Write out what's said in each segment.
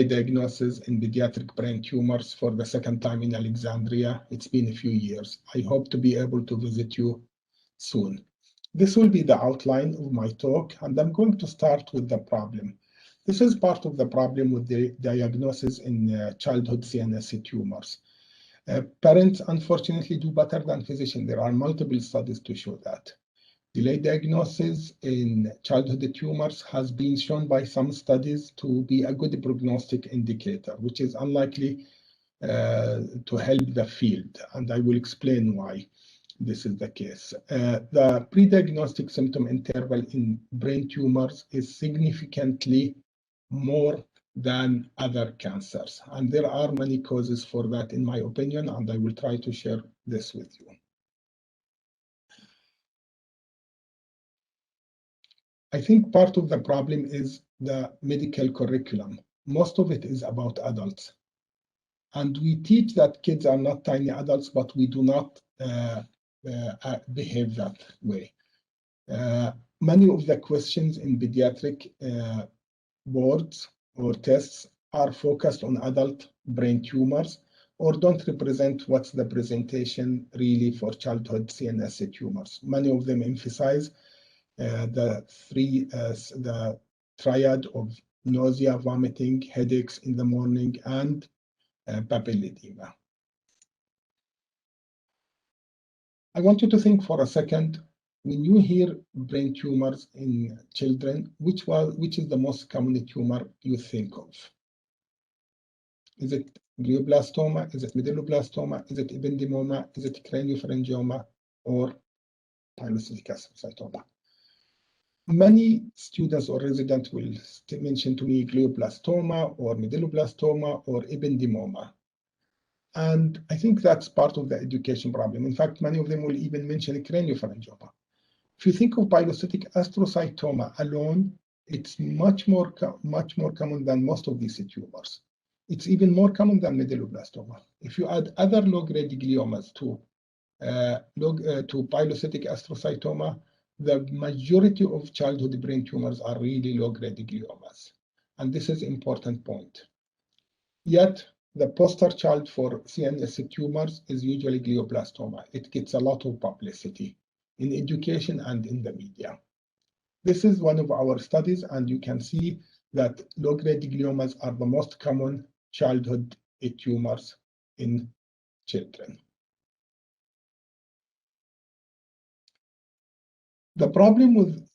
diagnosis in pediatric brain tumors for the second time in Alexandria. It's been a few years. I hope to be able to visit you soon. This will be the outline of my talk, and I'm going to start with the problem. This is part of the problem with the diagnosis in childhood CNS tumors. Parents, unfortunately, do better than physicians. There are multiple studies to show that. Delayed diagnosis in childhood tumors has been shown by some studies to be a good prognostic indicator, which is unlikely to help the field, and I will explain why this is the case. The pre-diagnostic symptom interval in brain tumors is significantly more than other cancers, and there are many causes for that, in my opinion, and I will try to share this with you. I think part of the problem is the medical curriculum. Most of it is about adults. And we teach that kids are not tiny adults, but we do not behave that way. Many of the questions in pediatric boards or tests are focused on adult brain tumors or don't represent what's the presentation really for childhood CNS tumors. Many of them emphasize the triad of nausea, vomiting, headaches in the morning, and papilla edema. I want you to think for a second, when you hear brain tumors in children, which is the most common tumor you think of? Is it glioblastoma? Is it medulloblastoma? Is it ependymoma? Is it craniopharyngioma or pilocytic astrocytoma? Many students or residents will mention to me glioblastoma or medulloblastoma or ependymoma. And I think that's part of the education problem. In fact, many of them will even mention craniopharyngioma. If you think of pilocytic astrocytoma alone, it's much more common than most of these tumors. It's even more common than medulloblastoma. If you add other low-grade gliomas to pilocytic astrocytoma, the majority of childhood brain tumors are really low-grade gliomas. And this is an important point. Yet, the poster child for CNS tumors is usually glioblastoma. It gets a lot of publicity in education and in the media. This is one of our studies, and you can see that low-grade gliomas are the most common childhood tumors in children. The problem with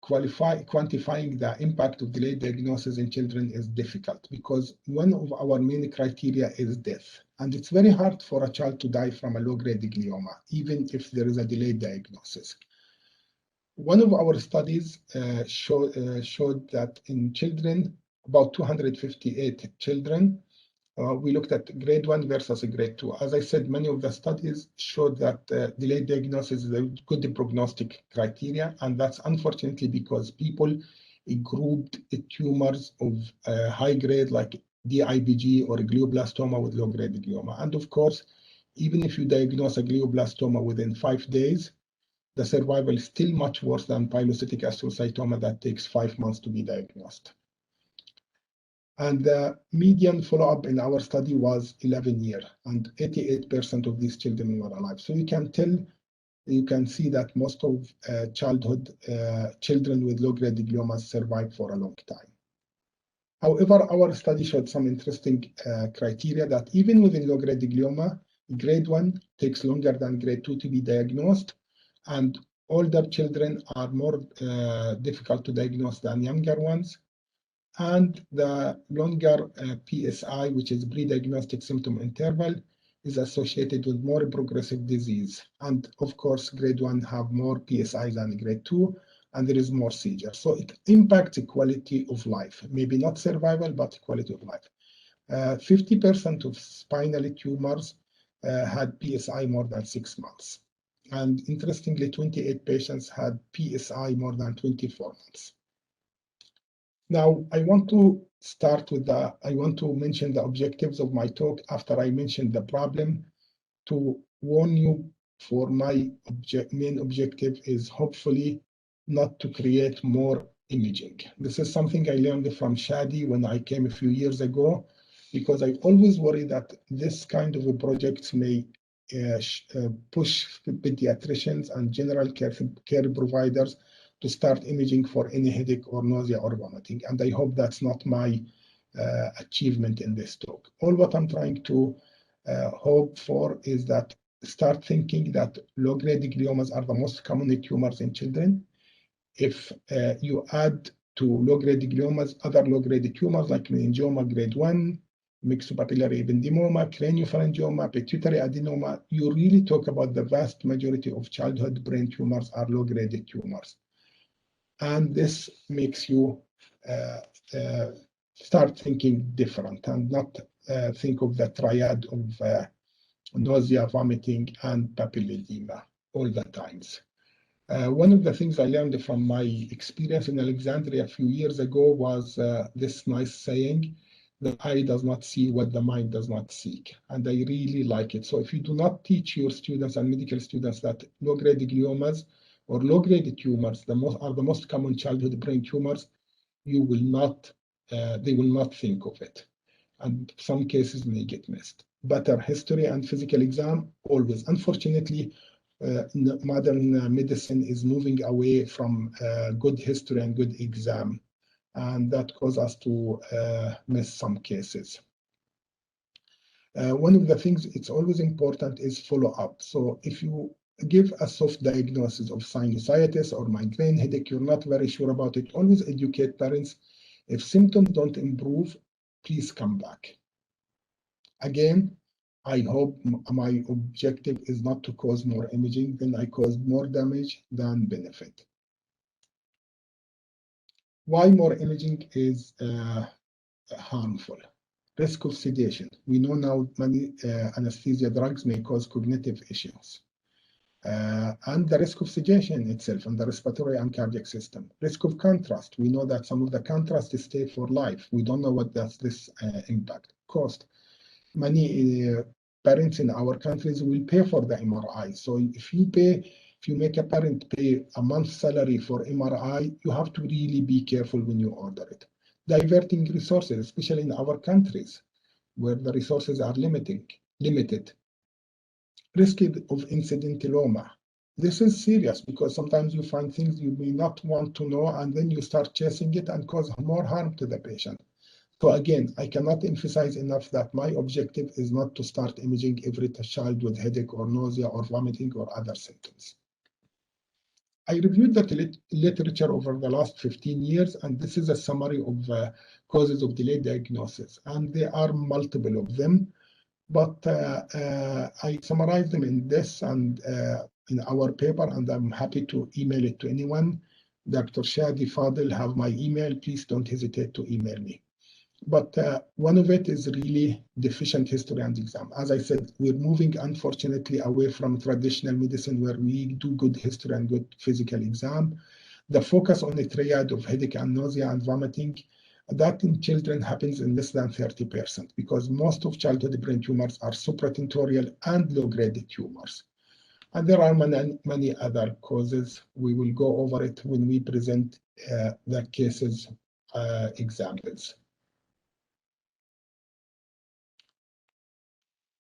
quantifying the impact of delayed diagnosis in children is difficult because one of our main criteria is death. And it's very hard for a child to die from a low-grade glioma, even if there is a delayed diagnosis. One of our studies showed that in children, about 258 children, we looked at grade 1 versus grade 2. As I said, many of the studies showed that delayed diagnosis is a good prognostic criteria, and that's unfortunately because people grouped tumors of high grade like DIPG or glioblastoma with low-grade glioma. And of course, even if you diagnose a glioblastoma within 5 days, the survival is still much worse than pilocytic astrocytoma that takes 5 months to be diagnosed. And the median follow-up in our study was 11 years, and 88% of these children were alive. So you can see that most of childhood children with low-grade gliomas survive for a long time. However, our study showed some interesting criteria that even within low-grade glioma, grade 1 takes longer than grade 2 to be diagnosed, and older children are more difficult to diagnose than younger ones. And the longer PSI, which is pre-diagnostic symptom interval, is associated with more progressive disease. And of course, grade 1 have more PSI than grade 2, and there is more seizure. So it impacts the quality of life, maybe not survival, but quality of life. 50% of spinal tumors had PSI more than 6 months. And interestingly, 28 patients had PSI more than 24 months. Now, I want to mention the objectives of my talk after I mention the problem to warn you for my main objective is hopefully not to create more imaging. This is something I learned from Shadi when I came a few years ago, because I always worry that this kind of a project may push pediatricians and general care providers to start imaging for any headache or nausea or vomiting. And I hope that's not my achievement in this talk. All what I'm trying to hope for is that start thinking that low-grade gliomas are the most common tumors in children. If you add to low-grade gliomas other low-grade tumors like meningioma grade 1, myxopapillary ependymoma, craniopharyngioma, pituitary adenoma, you really talk about the vast majority of childhood brain tumors are low-grade tumors. And this makes you start thinking different and not think of the triad of nausea, vomiting, and papilledema all the times. One of the things I learned from my experience in Alexandria a few years ago was this nice saying, the eye does not see what the mind does not seek. And I really like it. So if you do not teach your students and medical students that low-grade gliomas or low-grade tumors are the most common childhood brain tumors, you will not, they will not think of it. And some cases may get missed. Better history and physical exam, always. Unfortunately, modern medicine is moving away from good history and good exam, and that causes us to miss some cases. One of the things it's always important is follow-up. So if you give a soft diagnosis of sinusitis or migraine headache, you're not very sure about it, always educate parents. If symptoms don't improve, please come back. Again, I hope my objective is not to cause more imaging, then I cause more damage than benefit. Why more imaging is harmful? Risk of sedation. We know now many anesthesia drugs may cause cognitive issues. And the risk of sedation itself and the respiratory and cardiac system. Risk of contrast. We know that some of the contrast stay for life. We don't know what does this impact. Cost. Many parents in our countries will pay for the MRI. So if you make a parent pay a month's salary for MRI, you have to really be careful when you order it. Diverting resources, especially in our countries where the resources are limited. Risk of incidentaloma. This is serious because sometimes you find things you may not want to know and then you start chasing it and cause more harm to the patient. So again, I cannot emphasize enough that my objective is not to start imaging every child with headache or nausea or vomiting or other symptoms. I reviewed the literature over the last 15 years, and this is a summary of causes of delayed diagnosis. And there are multiple of them, but I summarized them in this and in our paper, and I'm happy to email it to anyone. Dr. Shadi Fadil have my email. Please don't hesitate to email me. But one of it is really deficient history and exam. As I said, we're moving, unfortunately, away from traditional medicine where we do good history and good physical exam. The focus on the triad of headache and nausea and vomiting, that in children happens in less than 30% because most of childhood brain tumors are supratentorial and low-grade tumors. And there are many other causes. We will go over it when we present the cases examples.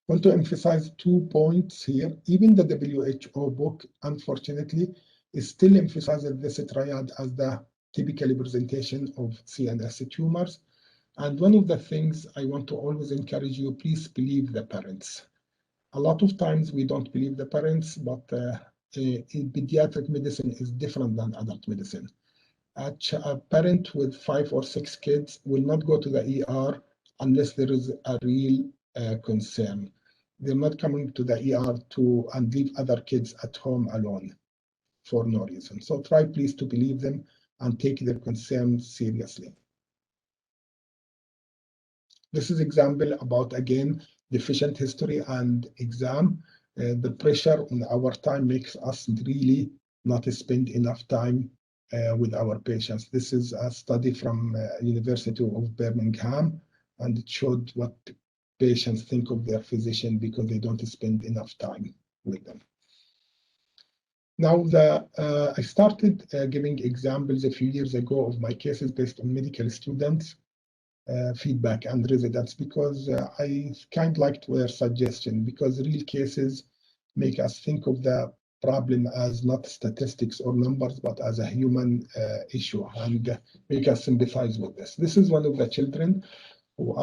I want to emphasize 2 points here. Even the WHO book, unfortunately, is still emphasizing this triad as the typical representation of CNS tumors. And one of the things I want to always encourage you, please believe the parents. A lot of times we don't believe the parents, but in pediatric medicine is different than adult medicine. A parent with 5 or 6 kids will not go to the ER unless there is a real concern. They're not coming to the ER and leave other kids at home alone for no reason. So try please to believe them and take their concerns seriously. This is example about, again, deficient history and exam. The pressure on our time makes us really not spend enough time with our patients. This is a study from University of Birmingham, and it showed what patients think of their physician because they don't spend enough time with them. Now, I started giving examples a few years ago of my cases based on medical students' feedback and residents, because I kind of like to hear suggestion, because real cases make us think of the problem as not statistics or numbers, but as a human issue, and make us sympathize with this. This is one of the children who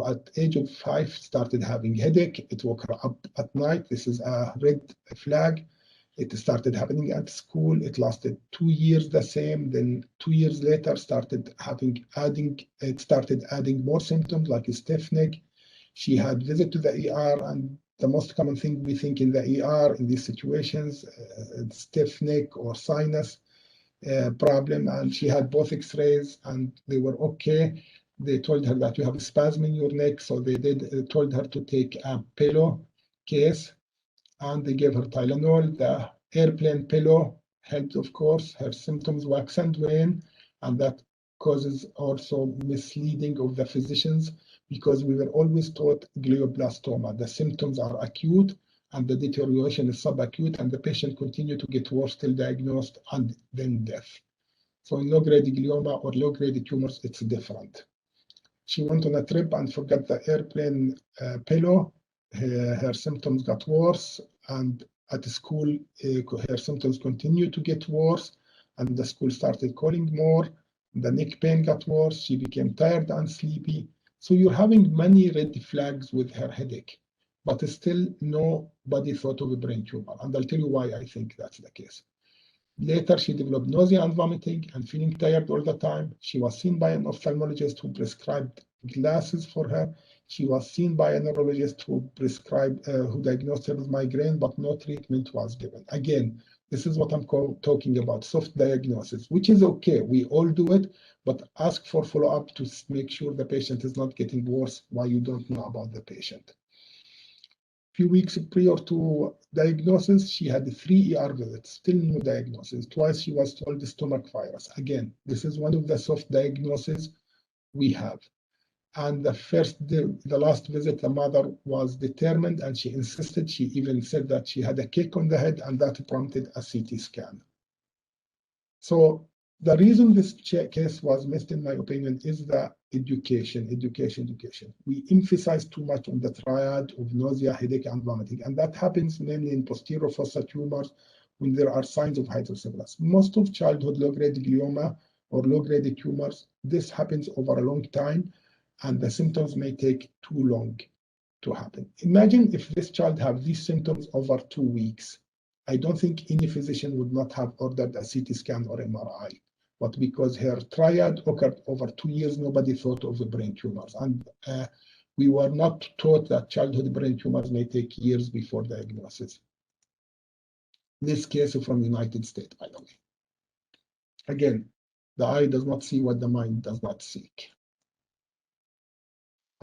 at age of 5 started having headache. It woke her up at night. This is a red flag. It started happening at school. It lasted 2 years the same. Then 2 years later, started adding more symptoms like a stiff neck. She had visit to the ER, and the most common thing we think in the ER in these situations, stiff neck or sinus problem, and she had both X-rays and they were okay. They told her that you have a spasm in your neck, so they told her to take a pillow case, and they gave her Tylenol. The airplane pillow helped, of course. Her symptoms wax and wane, and that causes also misleading of the physicians, because we were always taught glioblastoma. The symptoms are acute, and the deterioration is subacute, and the patient continue to get worse till diagnosed and then death. So in low-grade glioma or low-grade tumors, it's different. She went on a trip and forgot the airplane pillow. Her symptoms got worse, and at school, her symptoms continued to get worse, and the school started calling more. The neck pain got worse. She became tired and sleepy. So you're having many red flags with her headache, but still nobody thought of a brain tumor. And I'll tell you why I think that's the case. Later, she developed nausea and vomiting and feeling tired all the time. She was seen by an ophthalmologist who prescribed glasses for her. She was seen by a neurologist who diagnosed her with migraine, but no treatment was given. Again, this is what I'm talking about, soft diagnosis, which is okay. We all do it, but ask for follow-up to make sure the patient is not getting worse while you don't know about the patient. Few weeks prior to diagnosis, she had 3 ER visits, still no diagnosis. Twice she was told stomach virus. Again, this is one of the soft diagnoses we have. And the last visit, the mother was determined, and she insisted. She even said that she had a kick on the head, and that prompted a CT scan. So the reason this case was missed, in my opinion, is the education. We emphasize too much on the triad of nausea, headache, and vomiting, and that happens mainly in posterior fossa tumors when there are signs of hydrocephalus. Most of childhood low-grade glioma or low-grade tumors, this happens over a long time, and the symptoms may take too long to happen. Imagine if this child have these symptoms over 2 weeks. I don't think any physician would not have ordered a CT scan or MRI, but because her triad occurred over 2 years, nobody thought of the brain tumors. And we were not taught that childhood brain tumors may take years before diagnosis. This case is from the United States, by the way. Again, the eye does not see what the mind does not seek.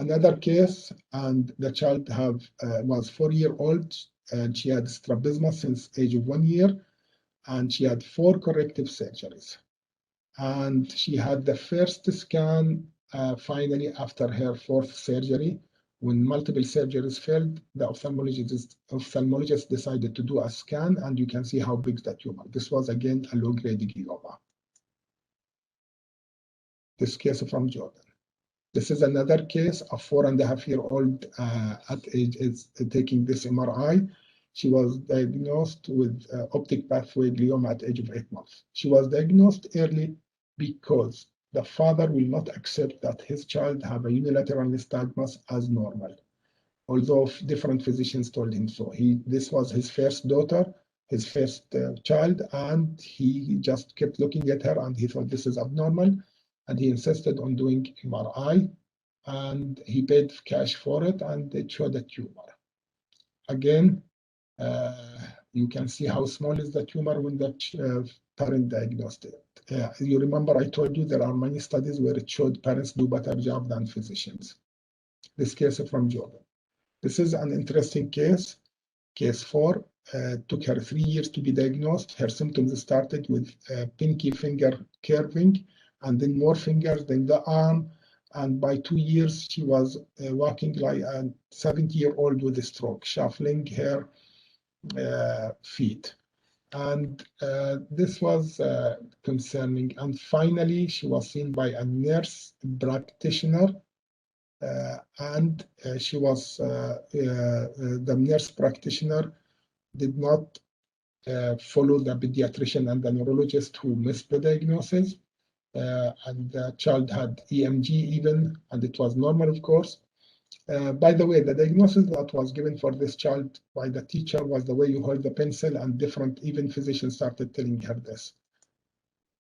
Another case, and the child was 4-year-old, and she had strabismus since age of 1 year, and she had 4 corrective surgeries. And she had the first scan finally after her 4th surgery. When multiple surgeries failed, the ophthalmologist decided to do a scan, and you can see how big the tumor. This was again a low-grade glioma. This case from Jordan. This is another case, a 4.5-year-old at age is taking this MRI. She was diagnosed with optic pathway glioma at age of 8 months. She was diagnosed early because the father will not accept that his child have a unilateral nystagmus as normal, although different physicians told him so. This was his first daughter, his first child, and he just kept looking at her, and he thought this is abnormal. And he insisted on doing MRI, and he paid cash for it, and it showed a tumor. Again, you can see how small is the tumor when the parent diagnosed it. You remember I told you there are many studies where it showed parents do better job than physicians. This case is from Jordan. This is an interesting case. Case 4 took her 3 years to be diagnosed. Her symptoms started with pinky finger curving, and then more fingers, then the arm. And by 2 years, she was walking like a 70-year-old with a stroke, shuffling her feet. And this was concerning. And finally, she was seen by a nurse practitioner, and she was the nurse practitioner did not follow the pediatrician and the neurologist who missed the diagnosis. And the child had EMG even, and it was normal, of course. By the way, the diagnosis that was given for this child by the teacher was the way you hold the pencil, and different, even physicians started telling her this.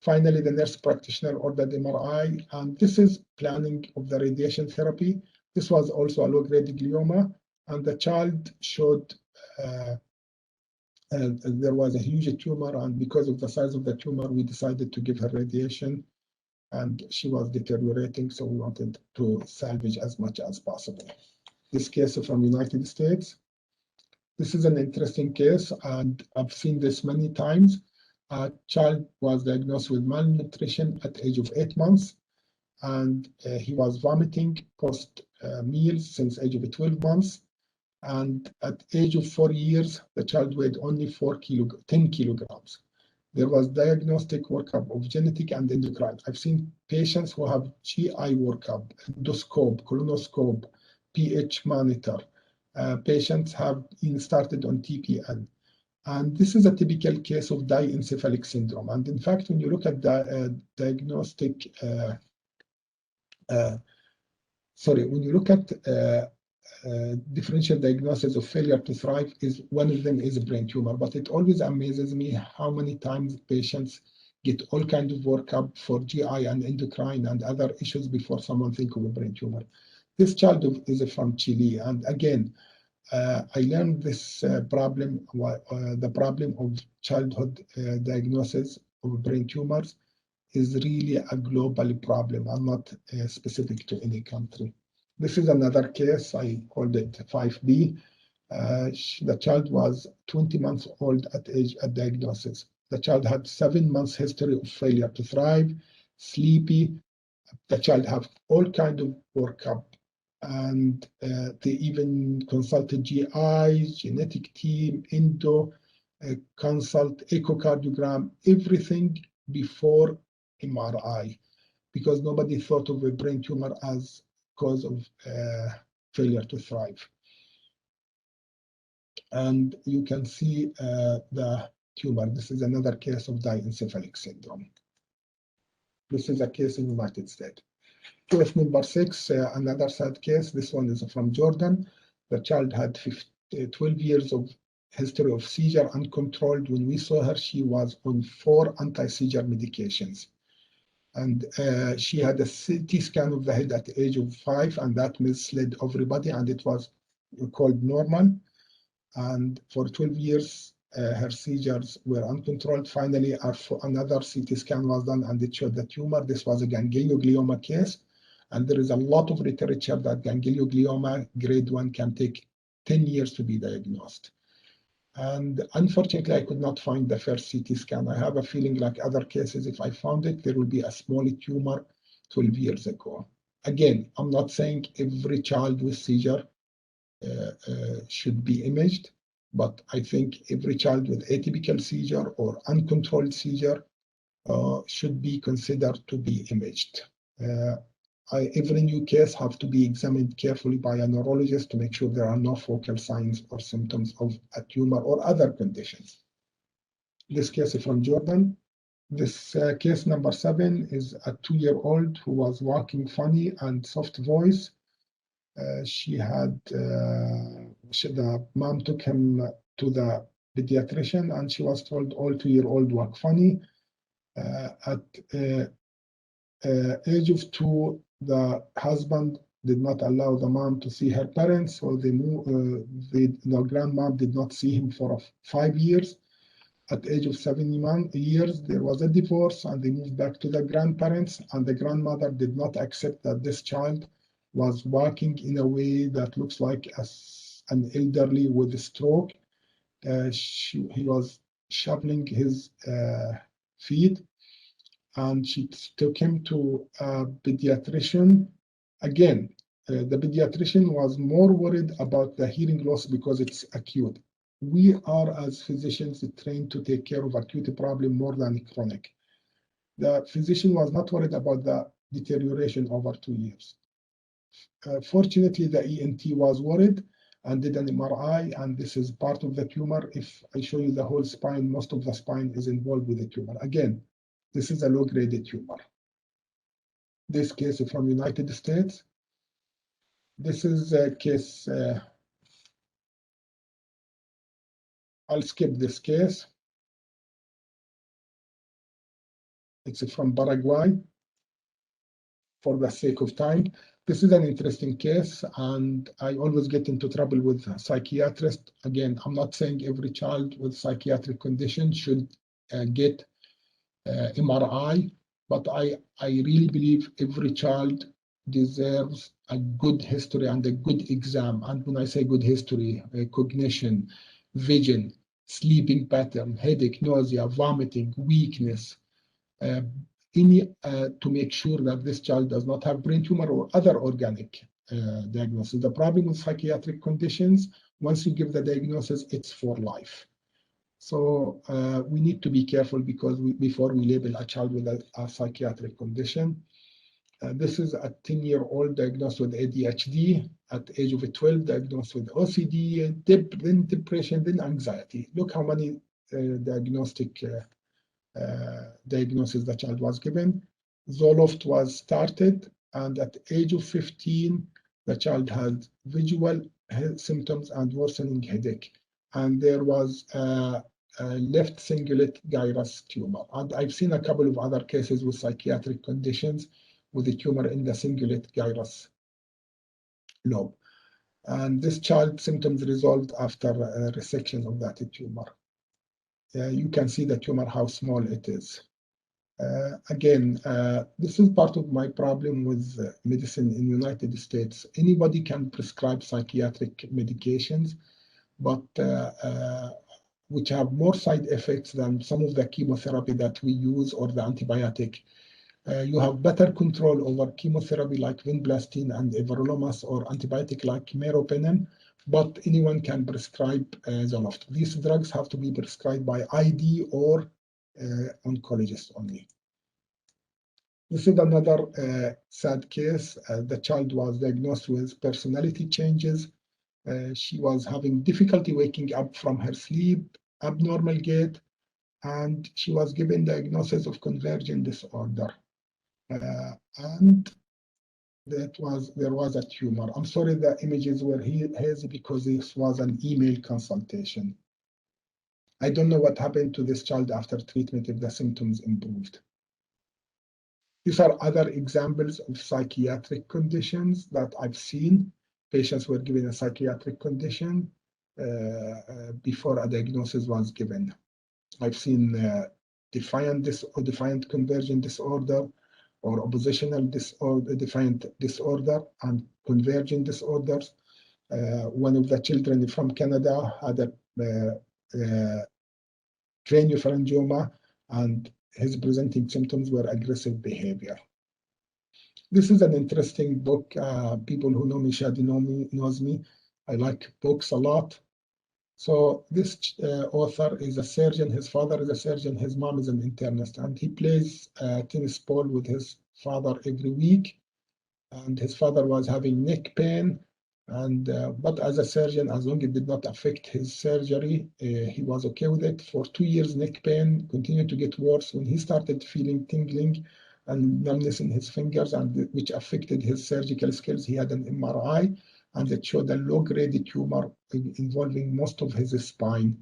Finally, the nurse practitioner ordered MRI, and this is planning of the radiation therapy. This was also a low-grade glioma, and the child showed there was a huge tumor, and because of the size of the tumor, we decided to give her radiation, and she was deteriorating, so we wanted to salvage as much as possible. This case is from United States. This is an interesting case, and I've seen this many times. A child was diagnosed with malnutrition at the age of 8 months, and he was vomiting post meals since age of 12 months. And at the age of 4 years, the child weighed only 10 kilograms. There was diagnostic workup of genetic and endocrine. I've seen patients who have GI workup, endoscope, colonoscope, pH monitor. Patients have been started on TPN. And this is a typical case of diencephalic syndrome. And in fact, when you look at the diagnostic, when you look at differential diagnosis of failure to thrive, is one of them is a brain tumor. But it always amazes me how many times patients get all kinds of workup for GI and endocrine and other issues before someone thinks of a brain tumor. This child is from Chile, and again, I learned this problem, the problem of childhood diagnosis of brain tumors is really a global problem and not specific to any country. This is another case, I called it 5B. The child was 20 months old at diagnosis. The child had 7 months history of failure to thrive, sleepy. The child have all kinds of workup, and they even consulted GI, genetic team, endo, consult echocardiogram, everything before MRI, because nobody thought of a brain tumor as cause of failure to thrive. And you can see the tumor. This is another case of diencephalic syndrome. This is a case in the United States. Case number 6, another sad case. This one is from Jordan. The child had 12 years of history of seizure uncontrolled. When we saw her, she was on 4 anti-seizure medications. And she had a CT scan of the head at the age of 5, and that misled everybody, and it was called normal. And for 12 years, her seizures were uncontrolled. Finally, another CT scan was done, and it showed the tumor. This was a ganglioglioma case, and there is a lot of literature that ganglioglioma grade 1 can take 10 years to be diagnosed. And unfortunately, I could not find the first CT scan. I have a feeling like other cases, if I found it, there will be a small tumor 12 years ago. Again, I'm not saying every child with seizure should be imaged, but I think every child with atypical seizure or uncontrolled seizure should be considered to be imaged. Every new case has to be examined carefully by a neurologist to make sure there are no focal signs or symptoms of a tumor or other conditions. This case is from Jordan. This case number 7 is a 2-year-old who was walking funny and soft voice. The mom took him to the pediatrician, and she was told all 2-year-old walk funny. At age of 2, the husband did not allow the mom to see her parents, so the grandmom did not see him for 5 years. At the age of 7 years, there was a divorce, and they moved back to the grandparents, and the grandmother did not accept that this child was walking in a way that looks like an elderly with a stroke. He was shuffling his feet, and she took him to a pediatrician. Again, the pediatrician was more worried about the hearing loss because it's acute. we are, as physicians, trained to take care of acute problem more than chronic. The physician was not worried about the deterioration over 2 years. Fortunately, the ENT was worried and did an MRI, and this is part of the tumor. If I show you the whole spine, most of the spine is involved with the tumor. Again, this is a low-grade tumor. This case is from United States. This is a case, I'll skip this case. It's from Paraguay for the sake of time. This is an interesting case, and I always get into trouble with psychiatrists. Again, I'm not saying every child with psychiatric condition should get MRI, but I really believe every child deserves a good history and a good exam. And when I say good history, cognition, vision, sleeping pattern, headache, nausea, vomiting, weakness, to make sure that this child does not have brain tumor or other organic diagnosis. The problem with psychiatric conditions, once you give the diagnosis, it's for life. So we need to be careful because before we label a child with a psychiatric condition. This is a 10-year-old diagnosed with ADHD, at the age of 12 diagnosed with OCD, then depression, then anxiety. Look how many diagnosis the child was given. Zoloft was started, and at the age of 15, the child had visual symptoms and worsening headache. And there was a left cingulate gyrus tumor. And I've seen a couple of other cases with psychiatric conditions with a tumor in the cingulate gyrus lobe. And this child's symptoms resolved after resection of that tumor. You can see the tumor, how small it is. Again, this is part of my problem with medicine in the United States. Anybody can prescribe psychiatric medications, but which have more side effects than some of the chemotherapy that we use or the antibiotic. You have better control over chemotherapy like vinblastine and everolimus or antibiotic like meropenem, but anyone can prescribe Zoloft. These drugs have to be prescribed by ID or oncologist only. This is another sad case. The child was diagnosed with personality changes. She was having difficulty waking up from her sleep, abnormal gait, and she was given diagnosis of convergent disorder. And there was a tumor. I'm sorry the images were hazy because this was an email consultation. I don't know what happened to this child after treatment if the symptoms improved. These are other examples of psychiatric conditions that I've seen. Patients were given a psychiatric condition before a diagnosis was given. I've seen defiant convergent disorder, or oppositional disorder, defiant disorder, and convergent disorders. One of the children from Canada had a craniopharyngioma, and his presenting symptoms were aggressive behavior. This is an interesting book. People who know me, Shadi knows me. I like books a lot. So this author is a surgeon. His father is a surgeon. His mom is an internist, and he plays tennis ball with his father every week. And his father was having neck pain, and but as a surgeon, as long as it did not affect his surgery, he was okay with it. For 2 years, neck pain continued to get worse. When he started feeling tingling and numbness in his fingers, and which affected his surgical skills, he had an MRI. And it showed a low-grade tumor involving most of his spine.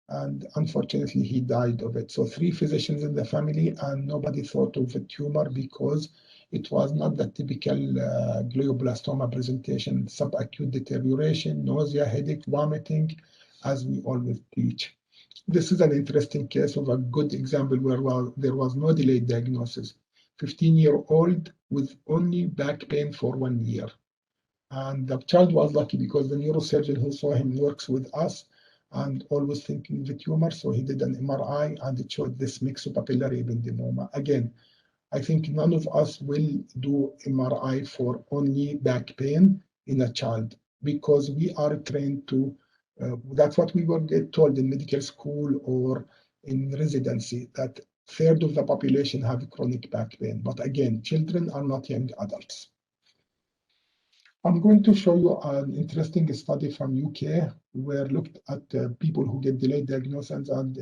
And unfortunately, he died of it. So 3 physicians in the family, and nobody thought of a tumor because it was not the typical glioblastoma presentation, subacute deterioration, nausea, headache, vomiting, as we always teach. This is an interesting case of a good example where there was no delayed diagnosis. 15-year-old with only back pain for 1 year. And the child was lucky because the neurosurgeon who saw him works with us and always thinking the tumor. So he did an MRI and it showed this myxopapillary ependymoma. Again, I think none of us will do MRI for only back pain in a child because we are trained to That's what we were told in medical school or in residency, that third of the population have chronic back pain. But again, children are not young adults. I'm going to show you an interesting study from UK where looked at people who get delayed diagnosis, and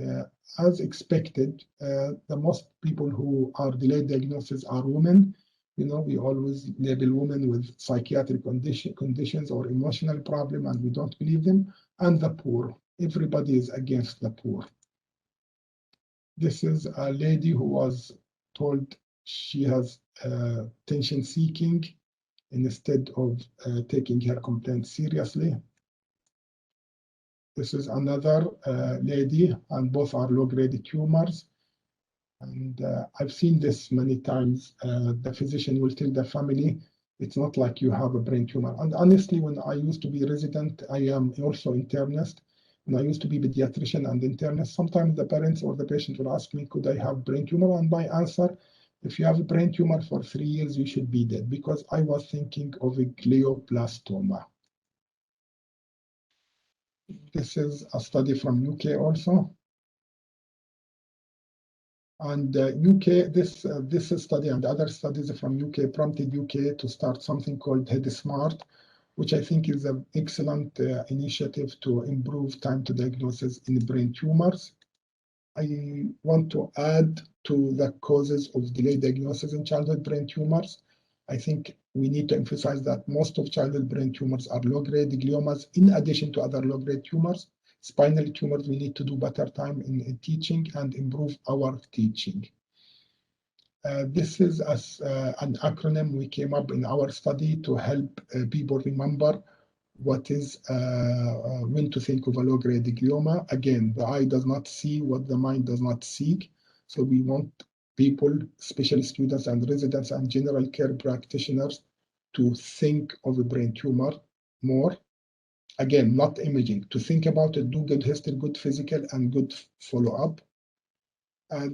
as expected, the most people who are delayed diagnosis are women. You know, we always label women with psychiatric conditions or emotional problem, and we don't believe them, and the poor. Everybody is against the poor. This is a lady who was told she has attention seeking instead of taking her complaint seriously. This is another lady, and both are low-grade tumors. And I've seen this many times. The physician will tell the family, it's not like you have a brain tumor. And honestly, when I used to be resident, I am also internist. When I used to be pediatrician and internist, sometimes the parents or the patient will ask me, could I have brain tumor? And my answer, if you have a brain tumor for 3 years, you should be dead, because I was thinking of a glioblastoma. This is a study from UK also. And UK, this study and other studies from UK prompted UK to start something called Head Smart, which I think is an excellent initiative to improve time to diagnosis in brain tumors. I want to add to the causes of delayed diagnosis in childhood brain tumors. I think we need to emphasize that most of childhood brain tumors are low-grade gliomas, in addition to other low-grade tumors. Spinal tumors, we need to do better time in teaching and improve our teaching. This is an acronym we came up in our study to help people remember what is when to think of a low-grade glioma. Again, the eye does not see what the mind does not seek. So we want people, especially students and residents and general care practitioners, to think of a brain tumor more. Again, not imaging, to think about it, do good history, good physical, and good follow-up.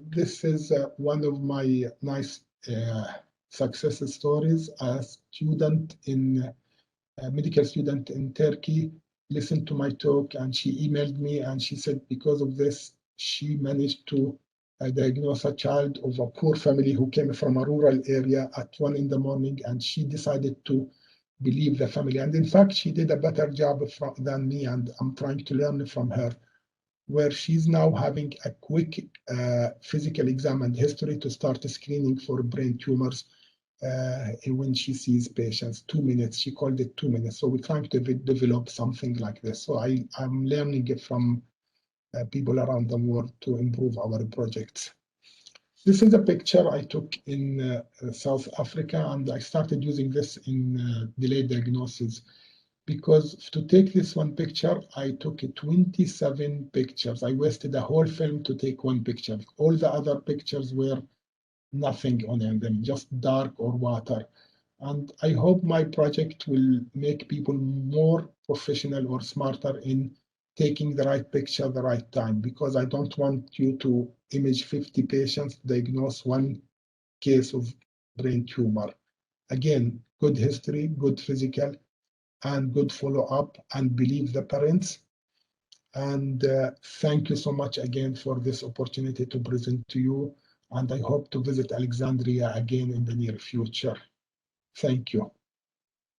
This is one of my nice success stories. A student a medical student in Turkey listened to my talk, and she emailed me, and she said because of this, she managed to diagnose a child of a poor family who came from a rural area at 1 in the morning, and she decided to believe the family. And in fact, she did a better job than me, and I'm trying to learn from her, where she's now having a quick physical exam and history to start screening for brain tumors when she sees patients. 2 minutes, she called it 2 minutes. So we're trying to develop something like this. So I'm learning it from people around the world to improve our projects. This is a picture I took in South Africa, and I started using this in delayed diagnosis, because to take this one picture, I took 27 pictures. I wasted a whole film to take one picture. All the other pictures were nothing on them, just dark or water. And I hope my project will make people more professional or smarter in taking the right picture at the right time, because I don't want you to image 50 patients, diagnose one case of brain tumor. Again, good history, good physical, and good follow-up, and believe the parents. And thank you so much again for this opportunity to present to you. And I hope to visit Alexandria again in the near future. Thank you.